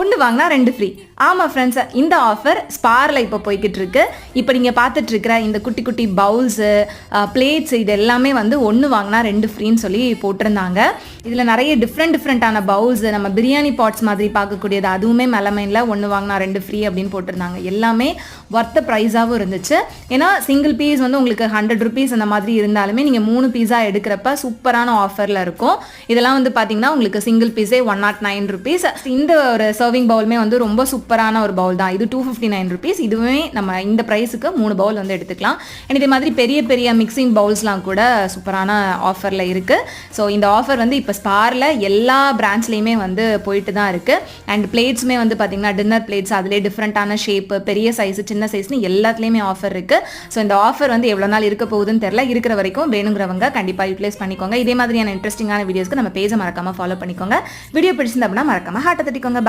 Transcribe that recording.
ஒன்று வாங்கினா 2 ஃப்ரீ. ஆமாம் ஃப்ரெண்ட்ஸ், இந்த ஆஃபர் ஸ்பாரில் இப்போ போய்கிட்டு இருக்கு. இப்போ நீங்கள் பார்த்துட்டு இருக்கிற இந்த குட்டி குட்டி பவுல்ஸு, பிளேட்ஸ், இது எல்லாமே வந்து ஒன்று வாங்கினா 2 ஃப்ரீன்னு சொல்லி போட்டிருந்தாங்க. இதில் நிறைய டிஃப்ரெண்ட்டான பவுல்ஸு, நம்ம பிரியாணி பாட்ஸ் மாதிரி பார்க்கக்கூடியது, அதுவுமே மெலமைனில் ஒன்று வாங்கினா 2 ஃப்ரீ அப்படின்னு போட்டிருந்தாங்க. எல்லாமே ஒர்த்த ப்ரைஸாகவும் இருந்துச்சு. ஏன்னா சிங்கிள் பீஸ் வந்து உங்களுக்கு 100 ருபீஸ் அந்த மாதிரி இருந்தாலுமே நீங்கள் 3 பீஸா எடுக்கிறப்ப சூப்பரான ஆஃபரில் இருக்கும். இதெல்லாம் வந்து பார்த்தீங்கன்னா உங்களுக்கு சிங்கிள் பீஸே 109 ருபீஸ். இந்த ஒரு சர்விங் பவுலுமே வந்து ரொம்ப சூப்பரான ஒரு பவுல் தான். இது 259 ருபீஸ். இதுவுமே நம்ம இந்த ப்ரைஸுக்கு 3 பவுல் வந்து எடுத்துக்கலாம். அண்ட் இதே மாதிரி பெரிய பெரிய மிக்சிங் பவுல்ஸ்லாம் கூட சூப்பரான ஆஃபரில் இருக்குது. ஸோ இந்த ஆஃபர் வந்து இப்போ ஸ்பாரில் எல்லா பிரான்ச்லேயுமே வந்து போயிட்டு தான் இருக்குது. அண்ட் பிளேட்ஸுமே வந்து பார்த்திங்கன்னா டின்னர் பிளேட்ஸ், அதிலே டிஃப்ரெண்ட்டான ஷேப்பு, பெரிய சைஸு, சின்ன சைஸ்னு எல்லாத்துலேயுமே ஆஃபர் இருக்குது. ஸோ இந்த ஆஃபர் வந்து எவ்வளோ நாள் இருக்க போகுதுன்னு தெரில. இருக்கிற வரைக்கும் வேணுங்கிறவங்க கண்டிப்பாக யூட்டிலைஸ் பண்ணிக்கோங்க. இதே மாதிரியான இன்ட்ரெஸ்டிங்கான வீடியோஸ்க்கு நம்ம பேஜை மறக்காமல் ஃபாலோ பண்ணிக்கோங்க. வீடியோ பிடிச்சிருந்தா அப்படின்னா மறக்காமல் ஹார்ட்டை தட்டிக்கோங்க.